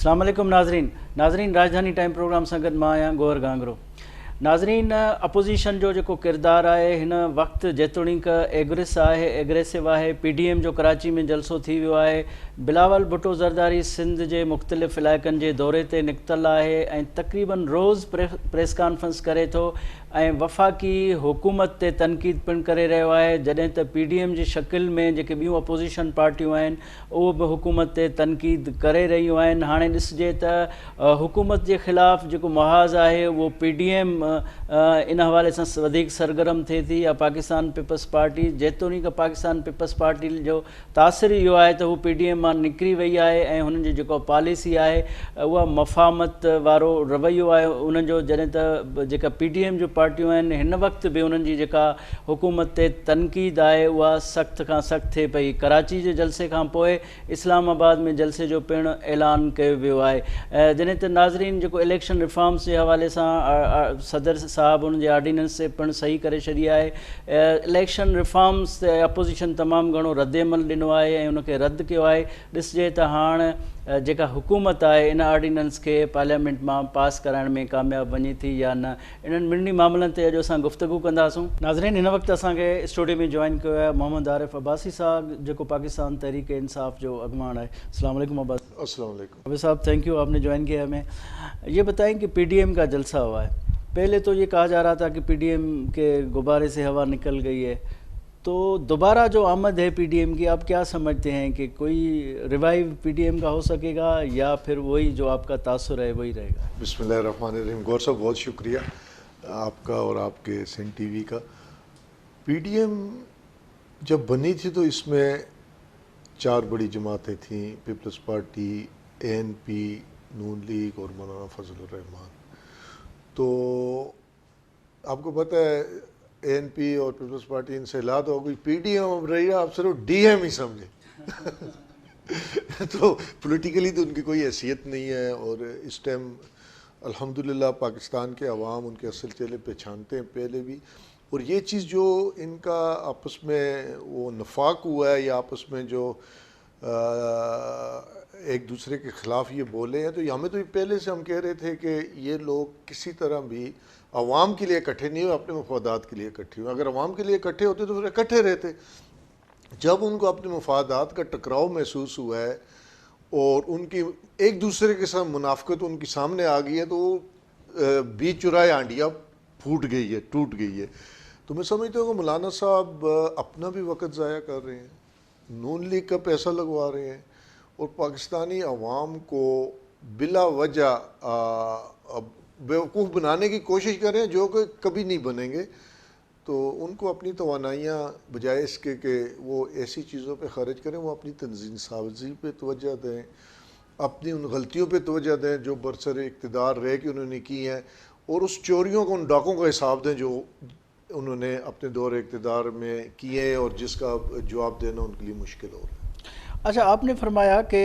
अस्सलाम वालेकुम नाज़रीन राजधानी टाइम प्रोग्राम सां गॾु मां आहियां गोहर गांगरो। नाज़रीन, अपोज़िशन जो जेको किरदारु आहे हिन वक़्तु जेतोणीकि एग्रेसिव आहे, PDM जो कराची में जलसो थी वियो आहे, बिलावल भुट्टो ज़रदारी सिंध जे मुख़्तलिफ़ इलाइक़नि जे दौरे ते निकितल आहे ऐं तक़रीबन रोज़ प्रेस कॉन्फ्रेंस करे थो ऐं वफ़ाक़ी हुकूमत ते तनक़ीद पिणु करे रहियो आहे, जॾहिं त PDM जी शकिल में जेके ॿियूं अपोज़िशन पार्टियूं आहिनि उहो बि हुकूमत ते तनक़ीद करे रहियूं आहिनि। हाणे ॾिसिजे त हुकूमत जे ख़िलाफ़ु जेको मुहाज़ आहे उहो PDM इन हवाले सां वधीक सरगर्म थिए थी या पाकिस्तान पीपल्स पार्टी, जेतोणीकि पाकिस्तान पीपल्स पार्टी जो तासिर इहो आहे त हू PDM मां निकिरी वई आहे ऐं हुननि जी जेको पॉलिसी आहे उहा मफ़ामत वारो रवैयो आहे उन्हनि जो, जॾहिं त जेका PDM जो पार्टियूं आहिनि हिन वक़्तु बि उन्हनि जी जेका हुकूमत ते तनक़ीद आहे उहा सख़्त खां सख़्तु थिए पई। कराची जे जलसे खां पोइ इस्लामाबाद में जलसे जो पिणु ऐलान कयो वियो आहे। जॾहिं त नाज़रीन जेको इलेक्शन रिफॉर्म्स जे हवाले सां सदर साहब उनजे ऑर्डिनेंस से पिणु सही करे छॾी आहे। इलेक्शन रिफॉर्म्स ते अपोज़िशन तमामु घणो रद्दमल ॾिनो आहे ऐं उनखे रद्द कयो आहे। ॾिसिजे त हाणे जेका हुकूमत आहे इन ऑर्डिनेंस खे पार्लियामेंट मां पास कराइण में कामयाबु वञे थी या न, इन्हनि ॿिन्ही मामलनि ते अॼु असां गुफ़्तगू कंदासूं। नाज़रीन, हिन वक़्तु असांखे स्टूडियो में जॉइन कयो आहे मोहम्मद आरिफ अब्बासी साहब, जेको पाकिस्तान तहरीक इंसाफ जो अॻुवाण है। अस्सलाम वालेकुम अब्बास। अस्सलाम वालेकुम। अब्बास साहब, थैंक यू, आपने ज्वाइन किया हमें। ये बताएं कि PDM का जलसा हुआ है, पहले तो ये कहा जा रहा था कि PDM के गुब्बारे से हवा निकल गई है, तो दोबारा जो आमद है PDM की, आप क्या समझते हैं कि कोई रिवाइव PDM का हो सकेगा या फिर वही जो आपका तासुर है वही रहेगा? बिस्मिल्लाहिर्रहमानिर्रहीम। गौर साहब, बहुत शुक्रिया आपका और आपके सिंध TV का। PDM जब बनी थी तो इसमें 4 बड़ी जमातें थीं, पीपल्स पार्टी, ANP, नून लीग और मौलाना फजलुर रहमान। तो आपको पता है ANP और पीपल्स पार्टी इनसे इलाद हो गई, PDM अब रही है, आप सिर्फ DM ही समझे। तो पॉलिटिकली तो उनकी कोई हैसियत नहीं है और इस टाइम अल्हम्दुलिल्लाह पाकिस्तान के अवाम उनके असल चेहरे पहचानते हैं पहले भी। और ये चीज़ जो इनका आपस में वो नफाक हुआ है या आपस में जो एक दूसरे के ख़िलाफ़ ये बोले हैं, तो हमें तो पहले से हम कह रहे थे कि ये लोग किसी तरह भी अवाम के लिए इकट्ठे नहीं हुए, अपने मफादात के लिए इकट्ठे हुए। अगर अवाम के लिए इकट्ठे होते तो फिर इकट्ठे रहते। जब उनको अपने मफादात का टकराव महसूस हुआ है और उनकी एक दूसरे के साथ मुनाफकत उनकी सामने आ गई है, तो बीच चुराए आंडिया फूट गई है, टूट गई है। तो मैं समझता हूँ कि मौलाना साहब अपना भी वक्त ज़ाया कर रहे हैं, नून लीग का पैसा लगवा रहे हैं और पाकिस्तानी अवाम को बिला वजह बेवकूफ़ बनाने की कोशिश कर रहे हैं, जो कि कभी नहीं बनेंगे। तो उनको अपनी तवानाइयाँ बजाय इसके कि वो ऐसी चीज़ों पे खर्च करें, वो अपनी तंजीम साजी पे तवज्जो दें, अपनी उन गलतियों पे तवज्जो दें जो बरसर इक़्तिदार रह के उन्होंने की हैं, और उस चोरियों को, उन डाकों का हिसाब दें जो उन्होंने अपने दौर इक़्तिदार में किए और जिसका जवाब देना उनके लिए मुश्किल हो रहा है। अच्छा, आपने फरमाया कि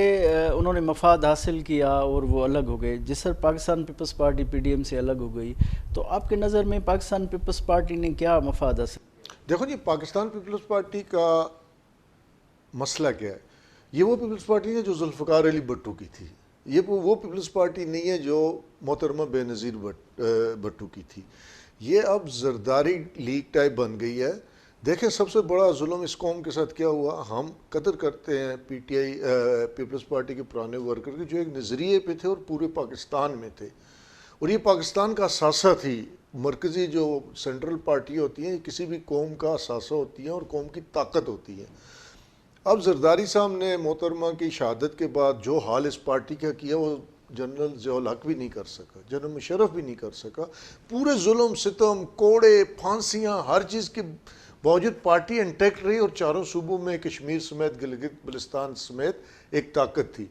उन्होंने मफाद हासिल किया और वो अलग हो गए, जिस तरह पाकिस्तान पीपल्स पार्टी PDM से अलग हो गई, तो आपके नज़र में पाकिस्तान पीपल्स पार्टी ने क्या मफाद हासिल? देखो जी, पाकिस्तान पीपल्स पार्टी का मसला क्या है? ये वो पीपल्स पार्टी है जो जुल्फ़िकार अली भुट्टो की थी। ये वो पीपल्स पार्टी नहीं है जो मोहतरमा बेनज़ीर भुट्टो की थी। ये अब जरदारी लीग टाइप बन गई है। देखें, सबसे बड़ा जुल्म इस कौम के साथ क्या हुआ। हम कदर करते हैं PTI पीपल्स पार्टी के पुराने वर्कर के, जो एक नज़रिए पे थे और पूरे पाकिस्तान में थे, और ये पाकिस्तान का असासा थी। मरकज़ी जो सेंट्रल पार्टी होती हैं किसी भी कौम का असासा होती हैं और कौम की ताकत होती है। अब जरदारी साहब ने मोहतरमा की शहादत के बाद जो हाल इस पार्टी का किया वो जनरल ज़ियाउल हक भी नहीं कर सका, जनरल मुशर्रफ भी नहीं कर सका। पूरे जुल्म सितम, कोड़े, फांसियाँ, हर चीज़ के बावजूद पार्टी इंटैक्ट रही और चारों सूबों में, कश्मीर समेत, गिलगित बल्तिस्तान समेत एक ताकत थी।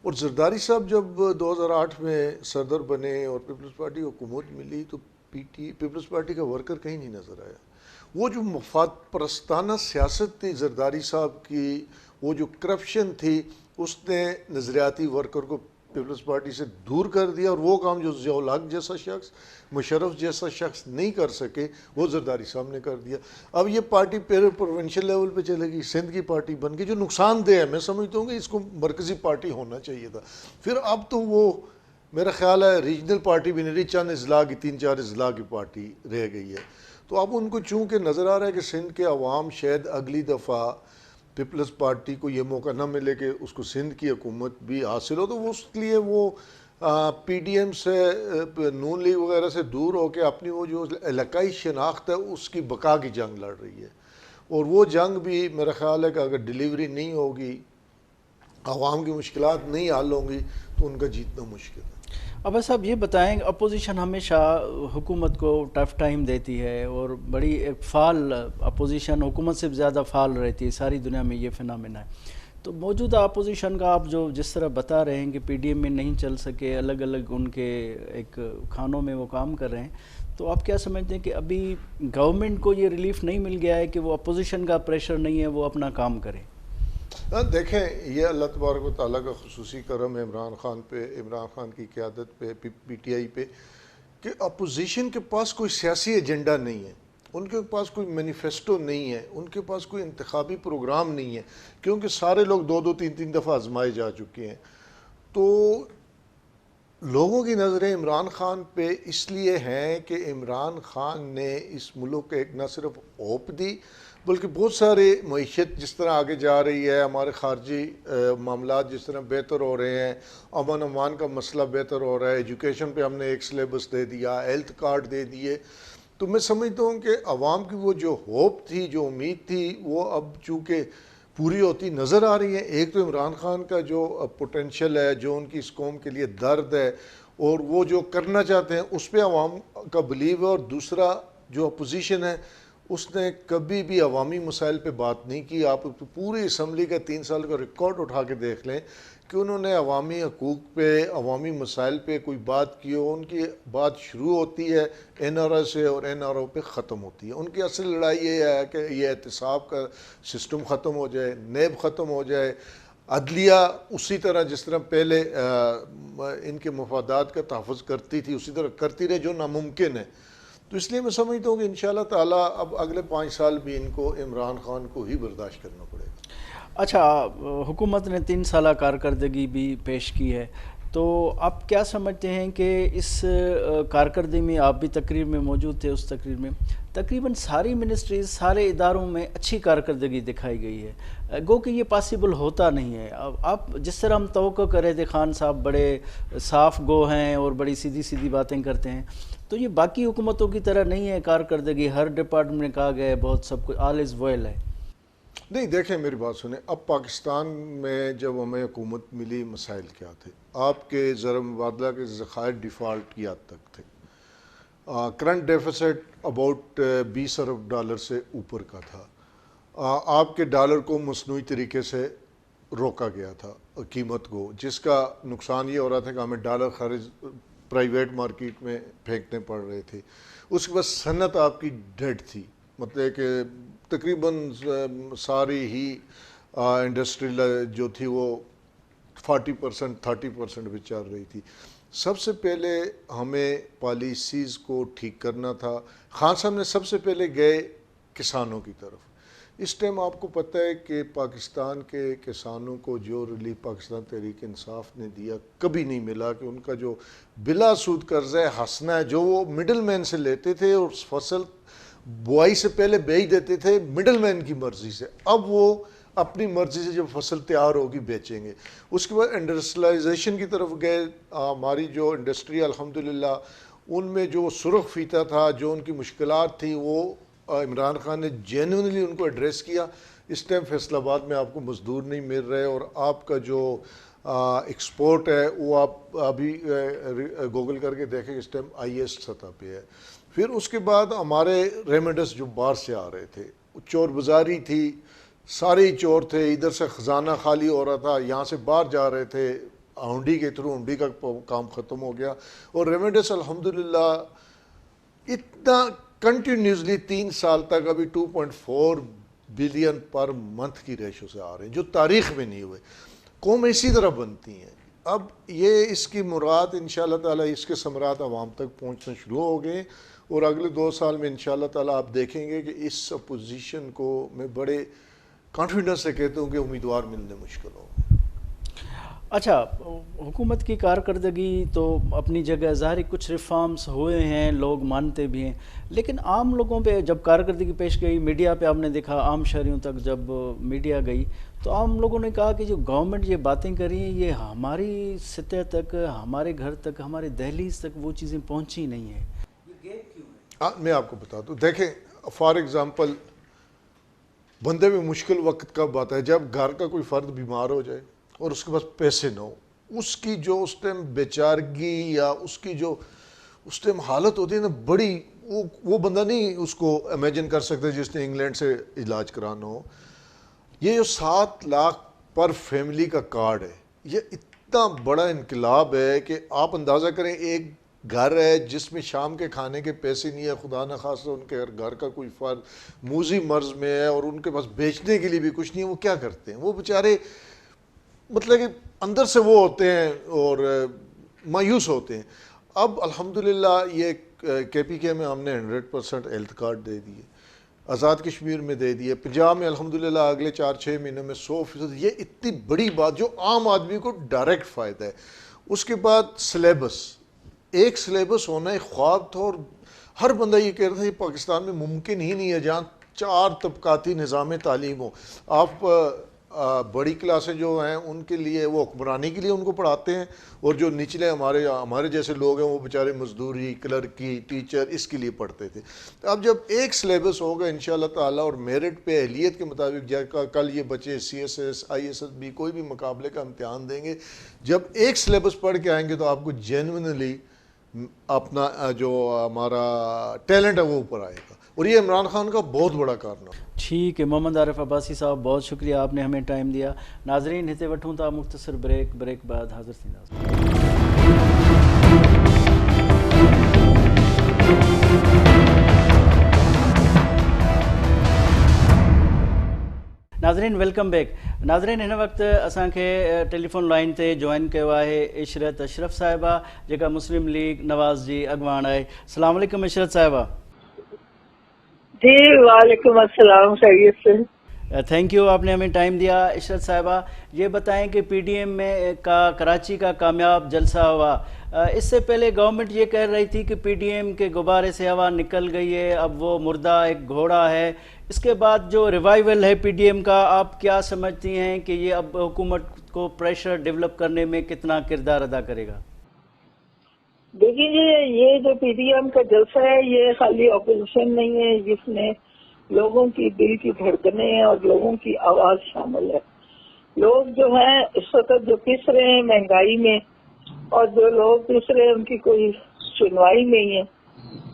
और जरदारी साहब जब 2008 में सदर बने और पीपल्स पार्टी को हुकूमत मिली, तो पीपल्स पार्टी का वर्कर कहीं नहीं नज़र आया। वो जो मफाद परस्ताना सियासत थी जरदारी साहब की, वो जो करप्शन थी, उसने नज़रियाती वर्कर को پیپلز پارٹی سے دور کر دیا، اور وہ کام جو ضیاء الحق جیسا شخص، مشرف جیسا شخص نہیں کر سکے وہ زرداری صاحب نے کر دیا۔ اب یہ پارٹی پھر پروونشل لیول پہ چلے گی، سندھ کی پارٹی بن گئی جو نقصان دہ ہے۔ میں سمجھتا ہوں کہ اس کو مرکزی پارٹی ہونا چاہیے تھا۔ پھر اب تو وہ میرا خیال ہے ریجنل پارٹی بھی نہیں رہی، چند اضلاع کی 3-4 اضلاع کی پارٹی رہ گئی ہے۔ تو اب ان کو چونکہ نظر آ رہا ہے کہ سندھ کے عوام شاید اگلی دفعہ پیپلز پارٹی کو یہ موقع نہ ملے کہ اس کو سندھ کی حکومت بھی حاصل ہو، تو وہ اس لیے وہ پی ڈی ایم سے، نون لیگ وغیرہ سے دور ہو کے اپنی وہ جو علاقائی شناخت ہے اس کی بقا کی جنگ لڑ رہی ہے۔ اور وہ جنگ بھی میرا خیال ہے کہ اگر ڈیلیوری نہیں ہوگی، عوام کی مشکلات نہیں حل ہوں گی، تو ان کا جیتنا مشکل ہے۔ اب صاحب یہ بتائیں، اپوزیشن ہمیشہ حکومت کو ٹف ٹائم دیتی ہے اور بڑی ایک فعال اپوزیشن حکومت سے زیادہ فعال رہتی ہے، ساری دنیا میں یہ فنامنا ہے۔ تو موجودہ اپوزیشن کا آپ جو جس طرح بتا رہے ہیں کہ پی ڈی ایم میں نہیں چل سکے، الگ الگ ان کے ایک کھانوں میں وہ کام کر رہے ہیں، تو آپ کیا سمجھتے ہیں کہ ابھی گورنمنٹ کو یہ ریلیف نہیں مل گیا ہے کہ وہ اپوزیشن کا پریشر نہیں ہے وہ اپنا کام کرے؟ دیکھیں، یہ اللہ تبارک و تعالیٰ کا خصوصی کرم ہے عمران خان پہ، عمران خان کی قیادت پہ، پی ٹی آئی پہ، کہ اپوزیشن کے پاس کوئی سیاسی ایجنڈا نہیں ہے، ان کے پاس کوئی مینیفیسٹو نہیں ہے، ان کے پاس کوئی انتخابی پروگرام نہیں ہے، کیونکہ سارے لوگ 2-3 دفعہ آزمائے جا چکے ہیں۔ تو لوگوں کی نظریں عمران خان پہ اس لیے ہیں کہ عمران خان نے اس ملک کو ایک نہ صرف ہوپ دی، بلکہ بہت سارے معیشت جس طرح آگے جا رہی ہے، ہمارے خارجی معاملات جس طرح بہتر ہو رہے ہیں، امن امان کا مسئلہ بہتر ہو رہا ہے، ایجوکیشن پہ ہم نے ایک سلیبس دے دیا، ہیلتھ کارڈ دے دیے، تو میں سمجھتا ہوں کہ عوام کی وہ جو ہوپ تھی، جو امید تھی، وہ اب چونکہ پوری ہوتی نظر آ رہی ہے۔ ایک تو عمران خان کا جو پوٹینشیل ہے، جو ان کی اس قوم کے لیے درد ہے، اور وہ جو کرنا چاہتے ہیں اس پہ عوام کا بلیو ہے، اور دوسرا جو اپوزیشن ہے اس نے کبھی بھی عوامی مسائل پہ بات نہیں کی۔ آپ پوری اسمبلی کا 3 سال کا ریکارڈ اٹھا کے دیکھ لیں کہ انہوں نے عوامی حقوق پہ، عوامی مسائل پہ کوئی بات کی ہو، ان کی بات شروع ہوتی ہے این آر او سے اور این آر او پہ ختم ہوتی ہے۔ ان کی اصل لڑائی یہ ہے کہ یہ احتساب کا سسٹم ختم ہو جائے، نیب ختم ہو جائے، عدلیہ اسی طرح جس طرح پہلے ان کے مفادات کا تحفظ کرتی تھی اسی طرح کرتی رہے، جو ناممکن ہے۔ تو اس لیے میں سمجھتا ہوں کہ انشاءاللہ تعالیٰ اب اگلے 5 سال بھی ان کو عمران خان کو ہی برداشت کرنا پڑے گا۔ اچھا، حکومت نے 3 سالہ کارکردگی بھی پیش کی ہے، تو آپ کیا سمجھتے ہیں کہ اس کارکردگی میں، آپ بھی تقریر میں موجود تھے، اس تقریر میں تقریباً ساری منسٹریز، سارے اداروں میں اچھی کارکردگی دکھائی گئی ہے، گو کہ یہ پاسبل ہوتا نہیں ہے۔ اب آپ جس طرح ہم توقع کر رہے تھے، خان صاحب بڑے صاف گو ہیں اور بڑی سیدھی سیدھی باتیں کرتے ہیں، تو یہ باقی حکومتوں کی طرح نہیں ہے کارکردگی، ہر ڈپارٹمنٹ میں کہا گیا ہے بہت سب کچھ آل از ویل ہے۔ نہیں، دیکھیں میری بات سنیں، اب پاکستان میں جب ہمیں حکومت ملی مسائل کیا تھے؟ آپ کے زر مبادلہ کے ذخائر ڈیفالٹ کی حد تک تھے، current deficits about 20 Arab dollar سے اوپر کا تھا، آپ کے ڈالر کو مصنوعی طریقے سے روکا گیا تھا قیمت کو، جس کا نقصان یہ ہو رہا تھا کہ ہمیں ڈالر خارج پرائیویٹ مارکیٹ میں پھینکنے پڑ رہے تھے۔ اس کے بعد صنعت آپ کی ڈیڈ تھی، مطلب کہ تقریباً ساری ہی انڈسٹری جو تھی وہ 40% 30% پہ چل رہی تھی۔ سب سے پہلے ہمیں پالیسیز کو ٹھیک کرنا تھا۔ خان صاحب نے سب سے پہلے گئے کسانوں کی طرف۔ اس ٹائم آپ کو پتہ ہے کہ پاکستان کے کسانوں کو جو ریلیف پاکستان تحریک انصاف نے دیا کبھی نہیں ملا، کہ ان کا جو بلا سود قرضہ ہنسنا ہے جو وہ مڈل مین سے لیتے تھے اور فصل بوائی سے پہلے بیچ دیتے تھے مڈل مین کی مرضی سے، اب وہ اپنی مرضی سے جب فصل تیار ہوگی بیچیں گے۔ اس کے بعد انڈسٹریلائزیشن کی طرف گئے، ہماری جو انڈسٹری الحمدللہ ان میں جو سرخ فیتا تھا، جو ان کی مشکلات تھی، وہ عمران خان نے جینوئنلی ان کو ایڈریس کیا۔ اس ٹائم فیصل آباد میں آپ کو مزدور نہیں مل رہے، اور آپ کا جو ایکسپورٹ ہے وہ آپ ابھی گوگل کر کے دیکھیں، اس ٹائم ہائیسٹ سطح پہ ہے۔ پھر اس کے بعد ہمارے ریمیڈس جو باہر سے آ رہے تھے، چور بازاری تھی، سارے ہی چور تھے، ادھر سے خزانہ خالی ہو رہا تھا، یہاں سے باہر جا رہے تھے ہنڈی کے تھرو، ہنڈی کا کام ختم ہو گیا، اور ریمیڈس الحمدللہ اتنا کنٹینیوسلی 3 سال تک ابھی 2.4 بلین پر منتھ کی ریشو سے آ رہے ہیں، جو تاریخ میں نہیں ہوئے۔ قوم اسی طرح بنتی ہیں، اب یہ اس کی مراد انشاءاللہ تعالیٰ اس کے ثمرات عوام تک پہنچنا شروع ہو گئے، اور اگلے 2 سال میں انشاءاللہ تعالیٰ آپ دیکھیں گے کہ اس اپوزیشن کو میں بڑے کانفیڈنس سے کہتا ہوں کہ امیدوار ملنے مشکل ہوں گے۔ اچھا، حکومت کی کارکردگی تو اپنی جگہ ظاہر کچھ ریفارمز ہوئے ہیں، لوگ مانتے بھی ہیں، لیکن عام لوگوں پہ جب کارکردگی پیش گئی، میڈیا پہ آپ نے دیکھا، عام شہریوں تک جب میڈیا گئی تو عام لوگوں نے کہا کہ جو گورنمنٹ یہ باتیں کر رہی ہیں یہ ہماری سطح تک، ہمارے گھر تک، ہمارے دہلیز تک وہ چیزیں پہنچی نہیں ہیں، یہ گیپ کیوں ہے؟ میں آپ کو بتا دوں، دیکھیں فار ایگزامپل بندے میں مشکل وقت کب آتا ہے؟ جب گھر کا کوئی فرد بیمار ہو جائے اور اس کے پاس پیسے نہ ہو، اس کی جو اس ٹائم بیچارگی یا اس کی جو اس ٹائم حالت ہوتی ہے نا، بڑی وہ بندہ نہیں اس کو امیجن کر سکتا جس نے انگلینڈ سے علاج کرانا ہو۔ یہ جو 7 لاکھ پر فیملی کا کارڈ ہے، یہ اتنا بڑا انقلاب ہے کہ آپ اندازہ کریں، ایک گھر ہے جس میں شام کے کھانے کے پیسے نہیں ہے، خدا نخواستہ ان کے گھر کا کوئی فرد موذی مرض میں ہے اور ان کے پاس بیچنے کے لیے بھی کچھ نہیں ہے، وہ کیا کرتے ہیں؟ وہ بیچارے مطلب کہ اندر سے وہ ہوتے ہیں اور مایوس ہوتے ہیں۔ اب الحمدللہ یہ کے پی کے میں ہم نے 100% ہیلتھ کارڈ دے دیے، آزاد کشمیر میں دے دیے، پنجاب میں الحمدللہ اگلے 4-6 مہینوں میں 100%۔ یہ اتنی بڑی بات جو عام آدمی کو ڈائریکٹ فائدہ ہے۔ اس کے بعد سلیبس، ایک سلیبس ہونا ایک خواب تھا، اور ہر بندہ یہ کہہ رہا تھا کہ پاکستان میں ممکن ہی نہیں ہے جہاں 4 طبقاتی نظام تعلیم ہو۔ آپ بڑی کلاسیں جو ہیں ان کے لیے وہ حکمرانی کے لیے ان کو پڑھاتے ہیں، اور جو نچلے ہمارے جیسے لوگ ہیں وہ بیچارے مزدوری، کلرکی، ٹیچر اس کے لیے پڑھتے تھے۔ اب جب ایک سلیبس ہوگا انشاءاللہ تعالیٰ اور میرٹ پہ اہلیت کے مطابق، کل یہ بچے C S S, I S S B کوئی بھی مقابلے کا امتحان دیں گے، جب ایک سلیبس پڑھ کے آئیں گے تو آپ کو جینوئنلی اپنا جو ہمارا ٹیلنٹ ہے وہ اوپر آئے گا، اور یہ عمران خان کا بہت بڑا کارنامہ ہے۔ ٹھیک ہے، محمد عارف عباسی صاحب بہت شکریہ، آپ نے ہمیں ٹائم دیا۔ ناظرین ہتے وٹھوں تا مختصر بریک بعد حاضر تھیندا۔ ناظرین ویلکم بیک۔ ناظرین ہن وقت اساں کے ٹیلی فون لائن تے جوائن کیو ہے عشرت اشرف صاحبہ، جگہ مسلم لیگ نواز جی اگوان ہے۔ السلام علیکم عشرت صاحبہ۔ جی وعلیکم السلام، خیریت سے؟ تھینک یو، آپ نے ہمیں ٹائم دیا۔ عشرت صاحبہ یہ بتائیں کہ پی ڈی ایم میں کراچی کا کامیاب جلسہ ہوا، اس سے پہلے گورنمنٹ یہ کہہ رہی تھی کہ پی ڈی ایم کے غبارے سے ہوا نکل گئی ہے، اب وہ مردہ ایک گھوڑا ہے۔ اس کے بعد جو ریوائیول ہے پی ڈی ایم کا، آپ کیا سمجھتی ہیں کہ یہ اب حکومت کو پریشر ڈیولپ کرنے میں کتنا کردار ادا کرے گا؟ دیکھیے، یہ جو پی ڈی ایم کا جلسہ ہے یہ خالی اپوزیشن نہیں ہے، جس میں لوگوں کی دل کی دھڑکنیں اور لوگوں کی آواز شامل ہے۔ لوگ جو ہیں اس وقت جو پس رہے ہیں مہنگائی میں، اور جو لوگ پس رہے ہیں ان کی کوئی سنوائی نہیں ہے،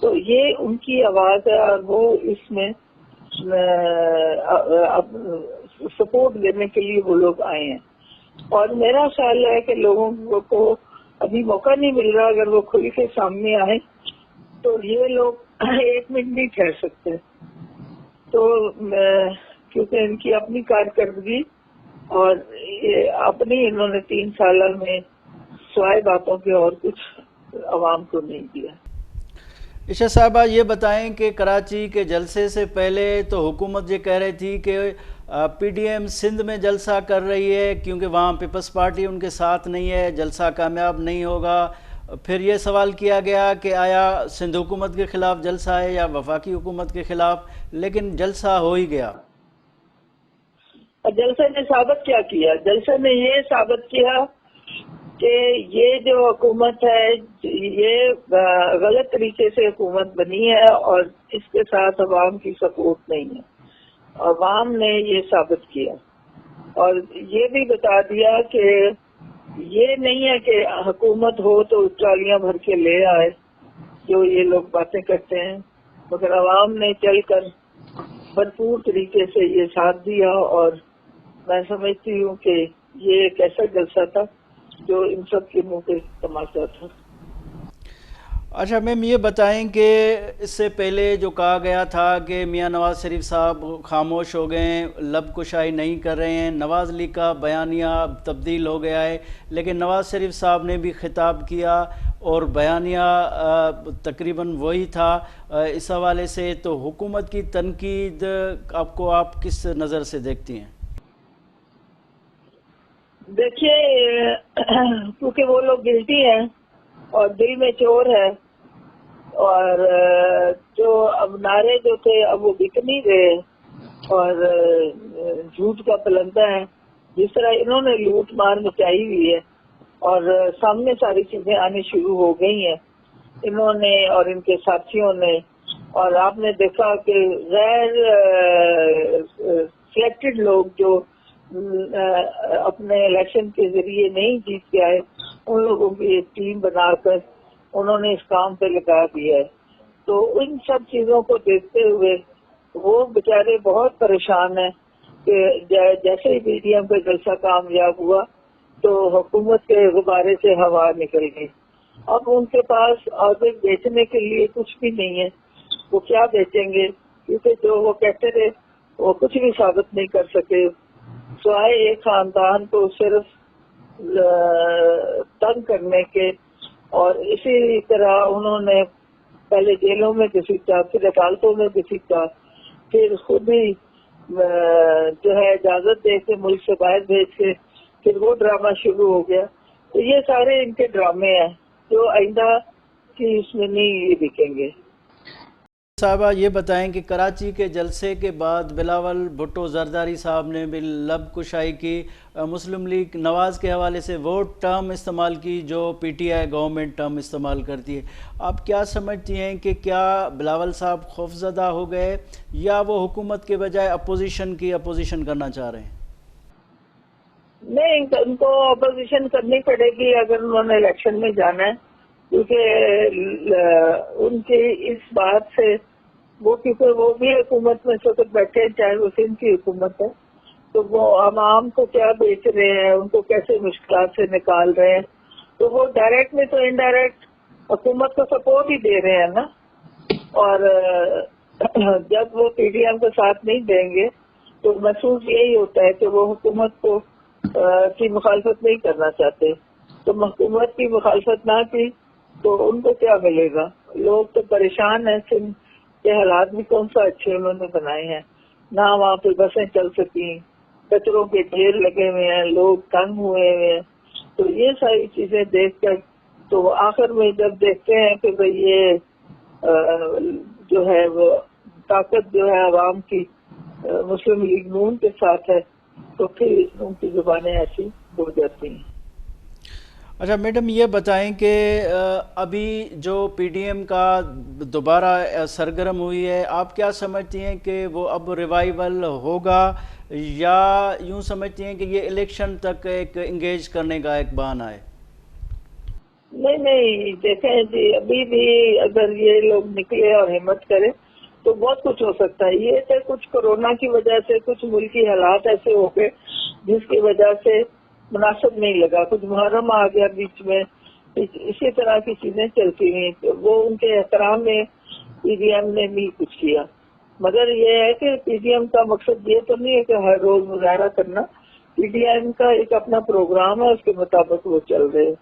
تو یہ ان کی آواز ہے، اور وہ اس میں سپورٹ دینے کے لیے وہ لوگ آئے ہیں۔ اور میرا خیال ہے کہ لوگوں کو ابھی موقع نہیں مل رہا، اگر وہ کھل کے سامنے آئے تو یہ لوگ 1 منٹ نہیں ٹھہر سکتے، تو کیونکہ ان کی اپنی کارکردگی اور اپنی انہوں نے 3 سالہ میں سوائے باتوں کے اور کچھ عوام کو نہیں دیا۔ عشا صاحبہ یہ بتائیں کہ کراچی کے جلسے سے پہلے تو حکومت یہ کہہ رہی تھی کہ پی ڈی ایم سندھ میں جلسہ کر رہی ہے کیونکہ وہاں پیپلز پارٹی ان کے ساتھ نہیں ہے، جلسہ کامیاب نہیں ہوگا۔ پھر یہ سوال کیا گیا کہ آیا سندھ حکومت کے خلاف جلسہ ہے یا وفاقی حکومت کے خلاف، لیکن جلسہ ہو ہی گیا۔ جلسے نے ثابت کیا کیا؟ جلسے نے یہ ثابت کیا کہ یہ جو حکومت ہے یہ غلط طریقے سے حکومت بنی ہے، اور اس کے ساتھ عوام کی سپورٹ نہیں ہے۔ عوام نے یہ ثابت کیا، اور یہ بھی بتا دیا کہ یہ نہیں ہے کہ حکومت ہو تو ٹرالیاں بھر کے لے آئے جو یہ لوگ باتیں کرتے ہیں، مگر عوام نے چل کر بھرپور طریقے سے یہ ساتھ دیا، اور میں سمجھتی ہوں کہ یہ ایک ایسا جلسہ تھا جو ان سب کے منہ پہ تماشا تھا۔ اچھا میم یہ بتائیں کہ اس سے پہلے جو کہا گیا تھا کہ میاں نواز شریف صاحب خاموش ہو گئے ہیں، لب کشائی نہیں کر رہے ہیں، نواز لیگ کا بیانیہ تبدیل ہو گیا ہے، لیکن نواز شریف صاحب نے بھی خطاب کیا اور بیانیہ تقریباً وہی تھا۔ اس حوالے سے تو حکومت کی تنقید آپ کس نظر سے دیکھتی ہیں؟ دیکھیے کیونکہ وہ لوگ گلٹی ہیں اور دل میں چور ہے، اور جو اب نعرے جو تھے اب وہ بک نہیں رہے، اور جھوٹ کا پلندہ ہے، جس طرح انہوں نے لوٹ مار مچائی ہوئی ہے اور سامنے ساری چیزیں آنی شروع ہو گئی ہیں انہوں نے اور ان کے ساتھیوں نے۔ اور آپ نے دیکھا کہ غیر سلیکٹڈ لوگ جو اپنے الیکشن کے ذریعے نہیں جیت کے آئے، ان لوگوں کی ایک ٹیم بنا کر انہوں نے اس کام پہ لگا دیا ہے۔ تو ان سب چیزوں کو دیکھتے ہوئے وہ بیچارے بہت پریشان ہیں کہ جیسے ہی پی ڈی ایم کا جلسہ کامیاب ہوا تو حکومت کے غبارے سے ہوا نکل گئی۔ اب ان کے پاس آگے بیچنے کے لیے کچھ بھی نہیں ہے، وہ کیا بیچیں گے؟ کیونکہ جو وہ کہتے تھے وہ کچھ بھی ثابت نہیں کر سکے، سوائے ایک خاندان کو صرف تنگ کرنے کے۔ اور اسی طرح انہوں نے پہلے جیلوں میں گھسیٹا، پھر عدالتوں میں گھسیٹا، پھر خود ہی جو ہے اجازت دے کے ملک سے باہر بھیج کے پھر وہ ڈرامہ شروع ہو گیا۔ تو یہ سارے ان کے ڈرامے ہیں جو آئندہ کی اس میں نہیں یہ دکھیں گے۔ صاحبہ یہ بتائیں کہ کراچی کے جلسے کے بعد بلاول بھٹو زرداری صاحب نے بھی لب کشائی کی، مسلم لیگ نواز کے حوالے سے وہ ٹرم استعمال کی جو P T I government term استعمال کرتی ہے۔ آپ کیا سمجھتی ہیں کہ کیا بلاول صاحب خوفزدہ ہو گئے یا وہ حکومت کے بجائے اپوزیشن کرنا چاہ رہے ہیں؟ نہیں، ان کو اپوزیشن کرنی پڑے گی اگر انہوں نے الیکشن میں جانا ہے، کیونکہ ان کی اس بات سے کیونکہ وہ بھی حکومت میں اس وقت بیٹھے ہیں، چاہے وہ سندھ کی حکومت ہے، تو وہ عوام کو کیا بیچ رہے ہیں، ان کو کیسے مشکلات سے نکال رہے ہیں، تو وہ ڈائریکٹ میں تو انڈائریکٹ حکومت کو سپورٹ ہی دے رہے ہیں نا۔ اور جب وہ پی ڈی ایم کا ساتھ نہیں دیں گے تو محسوس یہی ہوتا ہے کہ وہ حکومت کو کی مخالفت نہیں کرنا چاہتے، تو حکومت کی مخالفت نہ کی تو ان کو کیا ملے گا؟ لوگ تو پریشان ہیں، سندھ کے حالات بھی کون سا اچھے انہوں نے بنائے ہیں، نہ وہاں پہ بسیں چل سکیں، کچروں کے ڈھیر لگے ہوئے ہیں، لوگ تنگ ہوئے ہوئے ہیں۔ تو یہ ساری چیزیں دیکھ کر تو آخر میں جب دیکھتے ہیں کہ بھئی یہ جو ہے وہ طاقت جو ہے عوام کی مسلم لیگ نون کے ساتھ ہے، تو پھر ان کی زبانیں ایسی ہو جاتی ہیں۔ اچھا میڈم یہ بتائیں کہ ابھی جو پی ڈی ایم کا دوبارہ سرگرم ہوئی ہے، آپ کیا سمجھتی ہیں کہ وہ اب ریوائیول ہوگا یا یوں سمجھتی ہیں کہ یہ الیکشن تک ایک انگیج کرنے کا ایک بہانہ ہے؟ نہیں دیکھیں جی، ابھی بھی اگر یہ لوگ نکلے اور ہمت کرے تو بہت کچھ ہو سکتا ہے۔ یہ تو کچھ کورونا کی وجہ سے کچھ ملکی حالات ایسے ہو گئے جس کی وجہ سے مناسب نہیں لگا، کچھ محرم آ گیا بیچ میں، اسی طرح کی چیزیں چلتی ہوئی، وہ ان کے احترام میں پی ڈی ایم نے نہیں کچھ کیا۔ مگر یہ ہے کہ پی ڈی ایم کا مقصد یہ تو نہیں ہے کہ ہر روز مظاہرہ کرنا، پی ڈی ایم کا ایک اپنا پروگرام ہے، اس کے مطابق وہ چل رہے ہیں،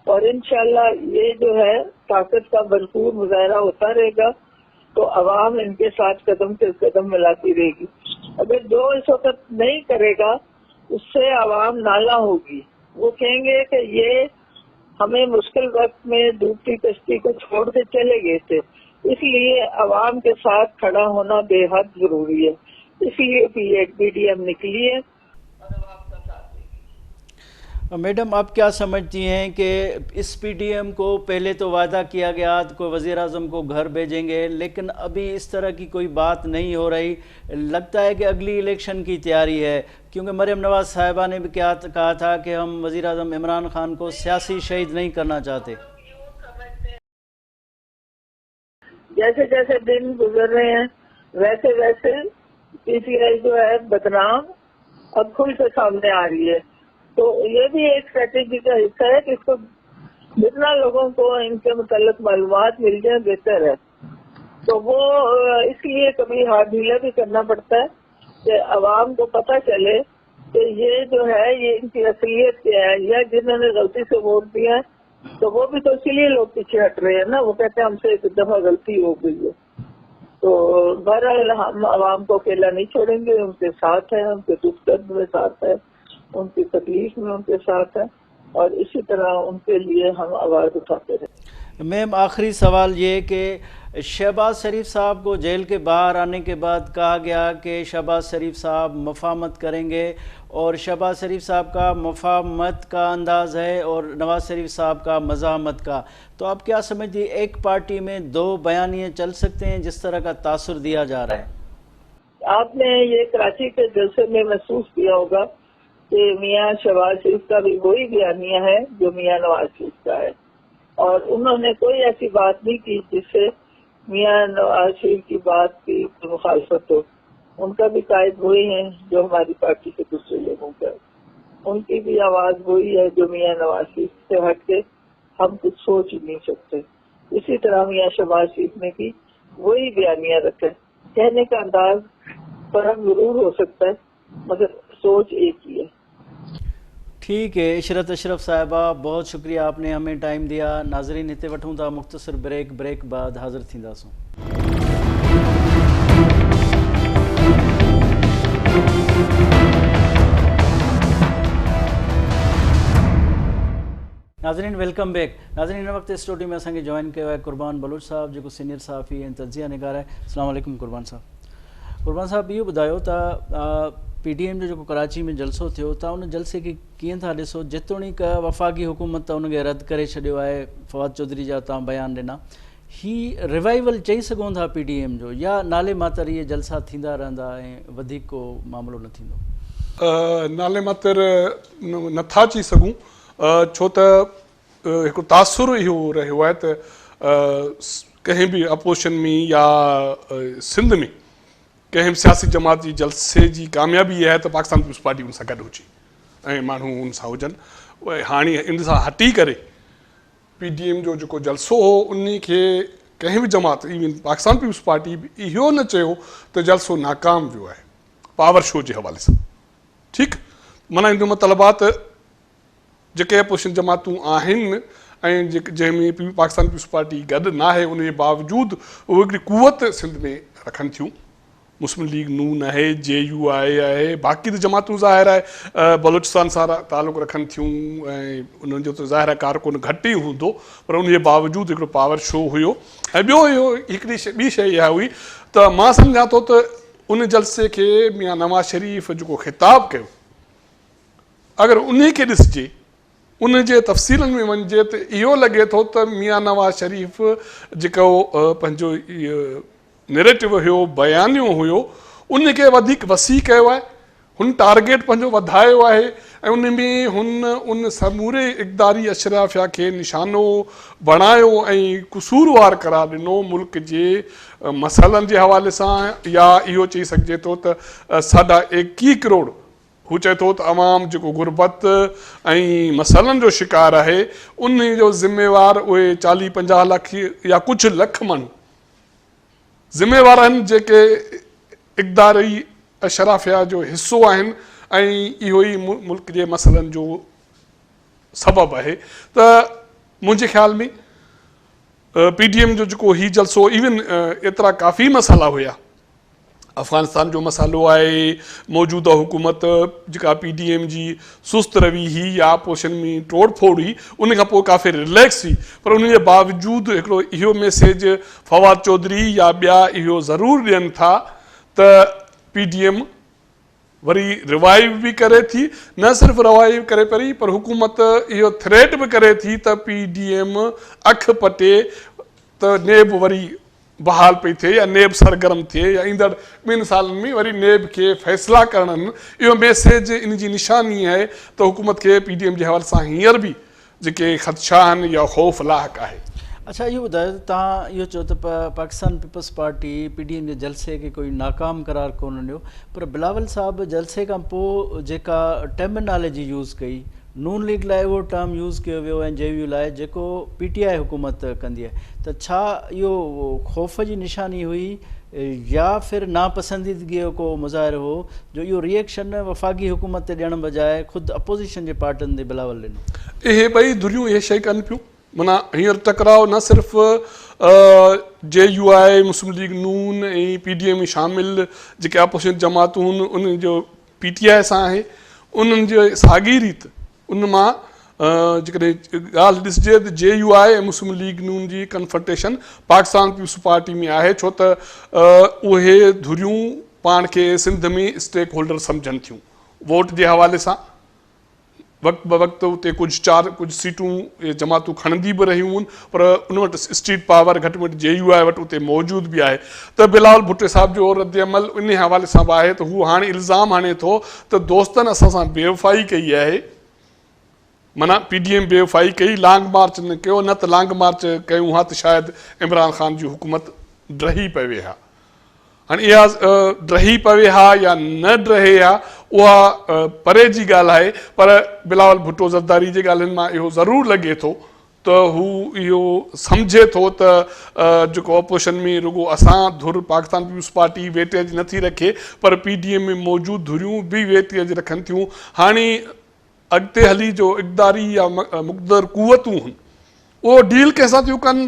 اور انشاءاللہ یہ جو ہے طاقت کا بھرپور مظاہرہ ہوتا رہے گا تو عوام ان کے ساتھ قدم سے قدم ملاتی رہے گی۔ اگر جو اس وقت نہیں کرے گا اس سے عوام نالا ہوگی، وہ کہیں گے کہ یہ ہمیں مشکل وقت میں ڈوبتی کشتی کو چھوڑ کے چلے گئے تھے، اس لیے عوام کے ساتھ کھڑا ہونا بے حد ضروری ہے، اس لیے پی ڈی ایم نکلی ہے اور عوام کا ساتھ دے گی۔ میڈم آپ کیا سمجھتی ہیں کہ اس پی ڈی ایم کو پہلے تو وعدہ کیا گیا کوئی وزیر اعظم کو گھر بھیجیں گے، لیکن ابھی اس طرح کی کوئی بات نہیں ہو رہی، لگتا ہے کہ اگلی الیکشن کی تیاری ہے، کیونکہ مریم نواز صاحبہ نے بھی کہا تھا کہ ہم وزیر اعظم عمران خان کو سیاسی شہید نہیں کرنا چاہتے۔ جیسے جیسے دن گزر رہے ہیں ویسے ویسے پی ٹی آئی جو ہے بدنام اب کھل کے سامنے آ رہی ہے، تو یہ بھی ایک اسٹریٹجی کا حصہ ہے کہ اس کو जितना लोगों को इनके मुताल्लिक मालूमात मिल जाए बेहतर है। तो वो इसलिए कभी हाथ ढीला भी करना पड़ता है कि आवाम को पता चले कि ये जो है ये इनकी असलियत क्या है, या जिन्होंने गलती से वोट दिया है तो वो भी तो इसीलिए लोग पीछे हट रहे हैं ना, वो कहते हैं हमसे एक दफा गलती हो गई है। तो बहरहाल हम आवाम को अकेला नहीं छोड़ेंगे, उनके साथ है, उनके दुख दर्द में साथ है, उनकी तकलीफ में उनके साथ है, और इसी तरह उनके लिए हम आवाज उठाते रहे। मैम आखिरी सवाल ये कि शहबाज शरीफ साहब को जेल के बाहर आने के बाद कहा गया कि शहबाज शरीफ साहब मफामत करेंगे, और शहबाज शरीफ साहब का मफामत का अंदाज़ है और नवाज शरीफ साहब का मज़ाहमत का, तो आप क्या समझिए एक पार्टी में दो बयानिए चल सकते हैं जिस तरह का तासुर दिया जा रहा है? आपने ये कराची के जलसे में महसूस किया होगा कि मियाँ शहबाज शरीफ का भी वही बयानिया है जो मियाँ नवाज शरीफ का है, और उन्होंने कोई ऐसी बात नहीं की जिससे मियाँ नवाज शरीफ की बात की मुखालफत हो। उनका भी कायद वही है जो हमारी पार्टी के दूसरे लोगों का है, उनकी भी आवाज वही है जो मियाँ नवाज शरीफ से हट के हम कुछ सोच ही नहीं सकते। इसी तरह मियाँ शहबाज शरीफ ने भी वही बयानिया रखा है, कहने का अंदाज फर्क जरूर हो सकता है मगर सोच एक ही है। ठीक है इशरत अशरफ साहिबा, बहुत शुक्रिया आपने हमें टाइम दिया। नाज़रीन हिते वठूं था मुख्तसर ब्रेक बाद हाज़िर थींदासूं। नाज़रीन वेलकम बैक। नाज़रीन हिन वक्त स्टूडियो में असांखे जॉइन कयो आहे कुर्बान बलूच साहब जेको सीनियर सहाफ़ी ऐं तज़िया निगार आहे। अस्सलाम वालेकुम कुर्बान साहब। कुर्बान साहब इहो ॿुधायो त PDM जो जेको कराची में जलसो थियो तव्हां उन जलसे खे कीअं था ॾिसो, जेतोणीकि वफ़ाक़ी हुकूमत त उनखे रद्द करे छॾियो आहे, फवाद चौधरी जा तव्हां बयान ॾिना, ही रिवाइवल चई सघूं था PDM जो, या नाले मातर इहे जलसा थींदा रहंदा ऐं वधीक को मामिलो न थींदो? नाले मातर नथा चई सघूं, छो त हिकु तासुर इहो रहियो आहे त कंहिं बि अपोजिशन में या सिंध में कंहिं सियासी जमात जी जलसे जी कामयाबी इहा आहे त पाकिस्तान पीपल्स पार्टी उन सां गॾु हुजे ऐं माण्हू उन सां हुजनि। हाणे इन सां हटी करे PDM जो जेको जलसो हो उन खे कंहिं बि जमात इवन पाकिस्तान पीपल्स पार्टी बि इहो न चयो त जलसो नाकाम वियो आहे पावर शो जे हवाले सां। ठीकु, माना इन जो मतिलबु आहे त जेके अपोजिशन जमातूं आहिनि ऐं जंहिंमें पाकिस्तान पीपल्स पार्टी गॾु न आहे, उन जे बावजूदु उहे हिकिड़ी कुवत सिंध में रखनि थियूं। मुस्लिम लीग नून आहे, JUI आहे, बाक़ी त जमातूं ज़ाहिर आहे बलूचिस्तान सां तालुक़ रखनि थियूं ऐं उन्हनि जो त ज़ाहिर आहे कारकुन घटि ई हूंदो, पर उन जे बावजूदु हिकिड़ो पावर शो हुयो। ऐं ॿियो इहो हिकिड़ी ॿी शइ इहा हुई त मां सम्झां थो त उन जलसे खे मियां नवाज़ शरीफ़ जेको ख़िताबु कयो, अगरि उन खे ॾिसिजे, उन जे तफ़सीलनि में वञिजे त इहो लॻे थो त मियां नवाज़ शरीफ़ जेको पंहिंजो इहो नैरेटिव हुयो, बयानियो हुयो, उन खे वधीक वसी कयो आहे, हुन टारगेट पंहिंजो वधायो आहे ऐं उन में हुन उन समूरे इक़्तिदारी अशराफिया खे निशानो बणायो ऐं कसूरवार करार ॾिनो मुल्क जे मसइलनि जे हवाले सां, या इहो चई सघिजे थो त 21 करोड़ हू चए थो त अवाम जेको गुरबत ऐं मसइलनि जो शिकार आहे उन जो ज़िम्मेवार उहे 40-50 लख या कुझु लख माण्हू ज़िम्मेवार आहिनि जेके इक़्तिदारी अशराफिया जो हिसो आहिनि ऐं इहो ई मुल्क जे मसइलनि जो सबबु आहे। त मुंहिंजे ख़्याल में PDM जो जेको ही जलसो, इवन एतिरा काफ़ी मसाला हुया, अफ़गानिस्तान जो मसालो आहे, मौजूदा हुकूमत जेका PDM जी सुस्त रवी हुई या अपोजिशन में तोड़ फोड़ हुई, उन खां पोइ काफ़ी रिलैक्स हुई, पर उन जे बावजूदु हिकिड़ो इहो मैसेज फवाद चौधरी या ॿिया इहो ज़रूरु ॾियनि था त PDM वरी रिवाइव भी करे थी, न सिर्फ़ु रिवाइव करे पई पर हुकूमत इहो थ्रेट भी करे थी त PDM अख पटे त नेब वरी बहाल पई थिए या नेब सरगर्म थिए या ईंदड़ 2 सालनि में वरी नेब के फ़ैसिला करणनि। इहो मैसेज इन जी निशानी आहे त हुकूमत के PDM जे हवाले सां हींअर भी जेके ख़दशा आहिनि या ख़ौफ़ लाहक आहे। अच्छा इहो ॿुधायो, तव्हां इहो चओ त पाकिस्तान पीपल्स पार्टी PDM जे जलसे खे कोई नाकाम करार कोन ॾियो, पर बिलावल साहब जलसे खां पोइ जेका टर्मिनोलॉजी यूज़ कई नून लीग लाइ उहो टर्म यूज़ कयो वियो ऐं JU लाइ जेको PTI हुकूमत कंदी आहे, त छा इहो ख़ौफ़ जी निशानी हुई या फिर नापसंदीदगीअ जो को मुज़ाहिरो हो जो इहो रिएक्शन वफ़ाक़ी हुकूमत ते ॾियण बजाए ख़ुदि अपोज़िशन जे पार्टियुनि ते बिलावल ॾिनो? इहे ॿई धुरियूं इहे शइ कनि पियूं, माना हींअर टकराव न सिर्फ़ु JU आहे, मुस्लिम लीग नून ऐं PDM में शामिल जेके अपोज़िशन जमातूं आहिनि उन्हनि जो PTI सां आहे, उन्हनि जे साॻी रीति उन मां जेकॾहिं ॻाल्हि ॾिसिजे त JU आहे ऐं मुस्लिम लीग नून जी कन्फ्रंटेशन पाकिस्तान पीपल्स पार्टी में आहे, छो त उहे धुरियूं पाण खे सिंध में स्टेक होल्डर सम्झनि थियूं वोट जे हवाले सां। वक़्तु ब वक़्तु उते कुझु सीटूं जमातूं खणंदी बि रहियूं आहिनि, पर उन वटि स्ट्रीट पावर घटि में घटि JU आहे वटि उते मौजूदु बि आहे। त बिलावल भुट्टो साहिब जो रद्द अमल इन हवाले सां बि आहे त हू हाणे इल्ज़ाम हाणे थो त दोस्तनि असां सां बेवफ़ाई कई आहे, माना PDM बेवफ़ाई कई, लॉन्ग मार्च न कयो, न त लॉन्ग मार्च कयूं हा त शायदि इमरान ख़ान जी हुकूमत ड्रही पवे हा। हाणे इहा ड्रही पवे हा या न ड्रहे हा उहा परे जी ॻाल्हि आहे, पर बिलावल भुट्टो ज़रदारी जे ॻाल्हियुनि मां इहो ज़रूरु लॻे थो त हू इहो सम्झे थो त जेको अपोज़िशन में रुॻो असां धुर पाकिस्तान पीपल्स पार्टी वेटेज नथी रखे, पर PDM में मौजूदु धुरियूं बि वेटेज रखनि थियूं। हाणे अॻिते हली जो इक़्तिदारी या मुक़दर क़ुवतूं आहिनि उहो डील कंहिंसां थियूं कनि,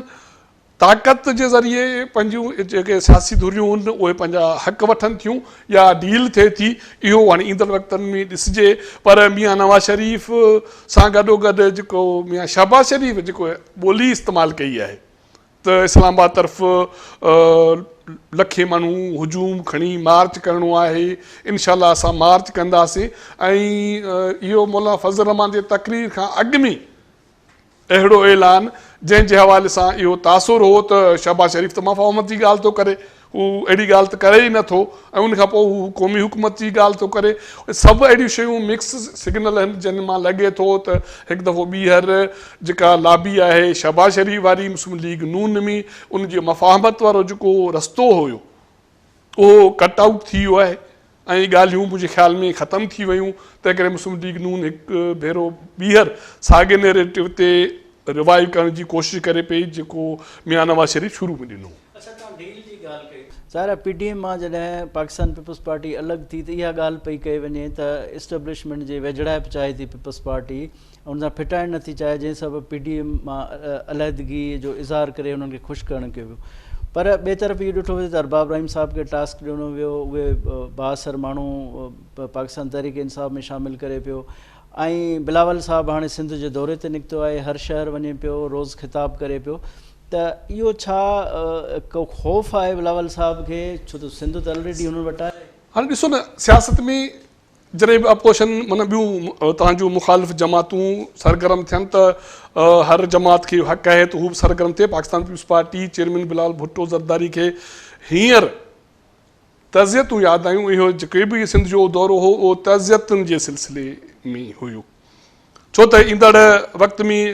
ताक़त जे ज़रिए पंहिंजूं जेके सियासी धुरियूं आहिनि उहे पंहिंजा हक़ वठनि थियूं या डील थिए थी, इहो हाणे ईंदड़ वक़्तनि में ॾिसिजे। पर मियां नवाज़ शरीफ़ सां गॾोगॾु जेको मियां शहबाज़ शरीफ़ जेको ॿोली इस्तेमालु कई आहे त इस्लामाबाद तरफ़ लखे माण्हू हुजूम खणी मार्च करिणो आहे, इनशाला असां मार्च कंदासीं, ऐं इहो मौलाना फज़ल रहमान जे तक़रीर खां अॻु में अहिड़ो ऐलान जंहिंजे हवाले सां इहो तासुर हो त शहबाज़ शरीफ़ त मफ़ाहमत जी ॻाल्हि थो करे, हू अहिड़ी ॻाल्हि त करे ई नथो, ऐं उनखां पोइ हू क़ौमी हुकूमत जी ॻाल्हि थो करे। सभु अहिड़ियूं शयूं मिक्स सिग्नल आहिनि जिन मां लॻे थो त हिकु दफ़ो ॿीहर जेका लाबी आहे शहबाज़ शरीफ़ वारी मुस्लिम लीग नून में उनजी मफ़ाहमत वारो जेको रस्तो हुयो उहो कट आउट थी वियो आहे ऐं ॻाल्हियूं मुंहिंजे ख़्याल में ख़तमु थी वियूं। तंहिं करे मुस्लिम लीग नून हिकु भेरो ॿीहर साॻे नैरेटिव ते रिवाइव करण जी कोशिशि करे पई जेको मियां नवाज़ शरीफ़ शुरू में ॾिनो। ज़ाहिर PDM मां जॾहिं पाकिस्तान पीपल्स पार्टी अलॻि थी त इहा ॻाल्हि पई कई वञे त इस्टेब्लिशमेंट जे वेझड़ाइप चाहे थी पीपल्स पार्टी, उन सां फिटाइण नथी चाहे, जंहिं सबबु PDM मां अलहदगी जो इज़हार करे हुननि खे ख़ुशि करणु कयो वियो। पर ॿिए तरफ़ इहो ॾिठो वञे त अरबाब रहीम साहिब खे टास्क ॾिनो वियो, उहे बाअसर माण्हू पाकिस्तान तहरीक इंसाफ़ में शामिलु करे पियो, ऐं बिलावल साहिबु हाणे सिंध जे दौरे ते निकितो आहे, हर शहर वञे पियो, रोज़ ख़िताब करे पियो, त इहो छा को ख़ौफ़ आहे बिलावल साहिब खे, छो त सिंध त ऑलरेडी हुननि वटि आहे? हाणे ॾिसो न, सियासत में जॾहिं बि अपोज़िशन माना ॿियूं तव्हांजूं मुख़ालिफ़ जमातूं सरगर्म थियनि त हर जमात खे हक़ आहे त हू बि सरगर्म थिए। Pakistan Peoples Party chairman Bilawal Bhutto Zardari खे हींअर तज़ियतूं यादि आयूं, इहो जेके बि सिंध जो दौरो हो उहो तज़ियतुनि जे सिलसिले में हुयो, छो त ईंदड़ वक़्त में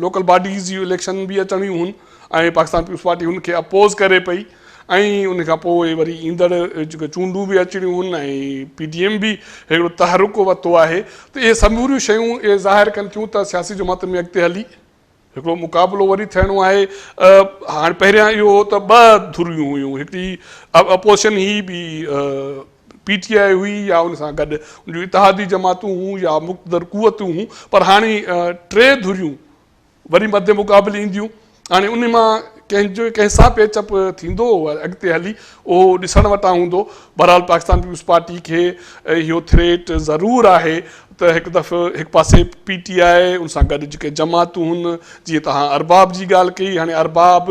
लोकल बॉडीज़ जूं इलेक्शन बि अचणियूं आहिनि ऐं पाकिस्तान पीपल्स पार्टी हुनखे अपोज़ करे पई, ऐं उनखां पोइ वरी ईंदड़ जेके चूंडूं बि अचणियूं आहिनि ऐं PDM बि हिकिड़ो तहरुक वरितो आहे। त इहे समूरियूं शयूं इहे ज़ाहिर कनि थियूं त सियासी जमातुनि में अॻिते हली हिकिड़ो मुक़ाबिलो वरी थियणो आहे। हाणे पहिरियां इहो हो त ॿ धुरियूं हुयूं, हिकिड़ी अपोज़िशन ही बि PTI हुई या उन सां गॾु उन इतिहादी जमातूं हुयूं या मुक़दर क़ुवतूं हुयूं, पर हाणे टे धुरियूं वरी मध्य मुक़ाबिले ईंदियूं। हाणे उन मां कंहिंसां पेचअप थींदो अॻिते हली उहो ॾिसण वटां हूंदो। बहरहाल पाकिस्तान पीपल्स पार्टी खे इहो थ्रेट ज़रूरु आहे त हिकु दफ़ो हिकु पासे PTI उन सां गॾु जेके जमातूं आहिनि, जीअं तव्हां अरबाब जी ॻाल्हि कई, हाणे अरबाब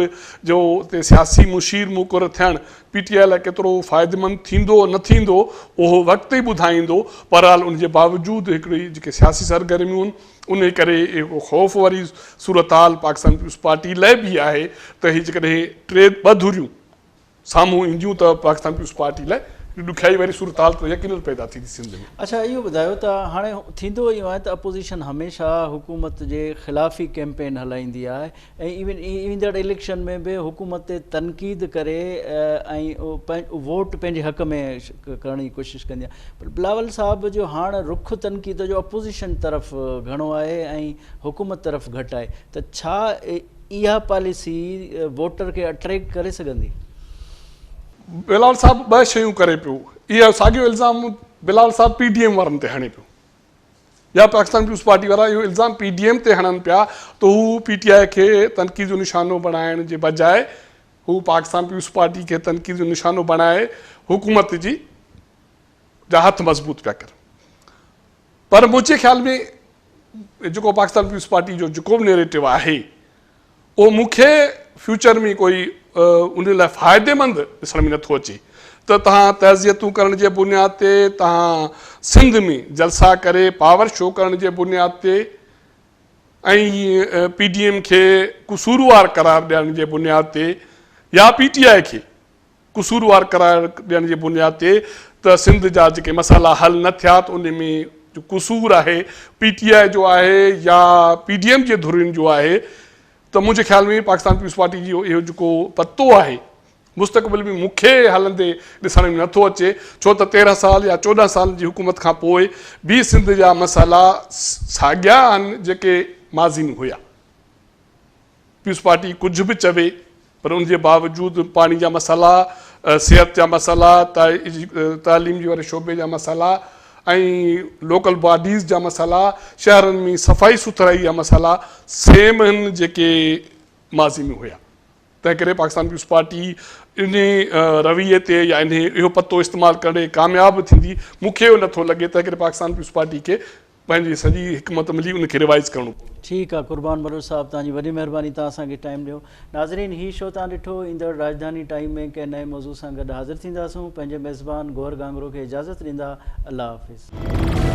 जो उते सियासी मुशीर मुक़ररु थियणु PTI लाइ केतिरो फ़ाइदेमंद थींदो न थींदो उहो वक़्तु ई ॿुधाईंदो। बहरहाल उनजे बावजूदि हिकिड़ी जेके सियासी सरगर्मियूं आहिनि उन करे हिकिड़ो ख़ौफ़ वारी सूरत हाल पाकिस्तान पीपल्स पार्टी लाइ बि आहे त हीअ जेकॾहिं ॿ धुरियूं साम्हूं ईंदियूं त पाकिस्तान पीपल्स पार्टी लाइ ॾुखियाई वारी सूरत हाल त यकीनन पैदा थी सिंध में। अच्छा, इहो ॿुधायो त हाणे थींदो इहो आहे त अपोज़िशन हमेशह हुकूमत जे ख़िलाफ़ी कैंपेन हलाईंदी आहे ऐं इवन ईंदड़ इलेक्शन में बि हुकूमत ते तनक़ीद करे ऐं वोट पंहिंजे हक़ में करण जी कोशिशि कंदी आहे। पर बिलावल साहब जो हाणे रुख तनक़ीद जो अपोज़िशन तरफ़ घणो आहे ऐं हुकूमत तरफ़ घटि आहे, त छा इहा पॉलिसी वोटर खे अट्रैक्ट करे सघंदी? बिलावल साहब ॿ शयूं करे पियो। इहा साॻियो इल्ज़ाम बिलावल साहब PDM वारनि ते हणे पियो, या पाकिस्तान पीपुल्स पार्टी वारा इहो इल्ज़ाम PDM ते हणनि पिया त हू PTI खे तनक़ीद जो निशानो बणाइण जे बजाए हू पाकिस्तान पीपुल्स पार्टी खे तनक़ीद जो निशानो बणाए हुकूमत जी जा हथ मज़बूत पिया कनि। पर मुंहिंजे ख़्याल में जेको पाकिस्तान पीपुल्स पार्टी जो जेको बि नैरेटिव आहे उहो मूंखे फ्यूचर में कोई उन लाइ फ़ाइदेमंद ॾिसण में नथो अचे। त तव्हां तहज़ियतूं करण जे बुनियाद ते, तव्हां सिंध में जलसा करे पावर शो करण जे बुनियाद ते ऐं PDM खे कसूरवार करार ॾियण जे बुनियाद ते या PTI खे कसूरवार करार ॾियण जे बुनियाद ते त सिंध जा जेके मसाइला हल न थिया त उन में जो कसूर आहे PTI जो आहे या PDM जे धुरियुनि जो आहे, त मुंहिंजे ख़्याल में पाकिस्तान पीपुल्स पार्टी जो इहो जेको पतो आहे मुस्तक़बिल में मूंखे हलंदे ॾिसण में नथो अचे, छो त 13 साल या 14 साल जी हुकूमत खां पोइ बि सिंध जा मसाइला साॻिया आहिनि जेके माज़ी में हुया। पीपुल्स पार्टी कुझु बि चवे पर उनजे बावजूदि पाणी जा मसाइला, सिहत जा मसाइला, तालीम जे वारे शोबे जा मसाइला ऐं लोकल बॉडीज़ जा मसाइला, शहरनि में सफ़ाई सुथराई जा मसाइला सेम आहिनि जेके माज़ी में हुया। तंहिं करे पाकिस्तान पीपुल्स पार्टी इन रवैये ते या इन इहो पतो इस्तेमालु करे कामयाबु थींदी मूंखे इहो नथो लॻे। तंहिं करे पाकिस्तान पीपुल्स पार्टी खे पंहिंजी सॼी हिकमत मिली उनखे रिवाइज़ करिणो पवंदो। ठीकु आहे, कुर्बान बलोच साहब, तव्हांजी वॾी महिरबानी, तव्हां असांखे टाइम ॾियो। नाज़रीन, हीउ शो तव्हां ॾिठो। ईंदड़ राजधानी टाइम में कंहिं नए मौज़ू सां गॾु हाज़िर थींदासूं। पंहिंजे मेज़बान गौहर गांगरो खे इजाज़त ॾींदा। अल्लाह हाफ़िज़।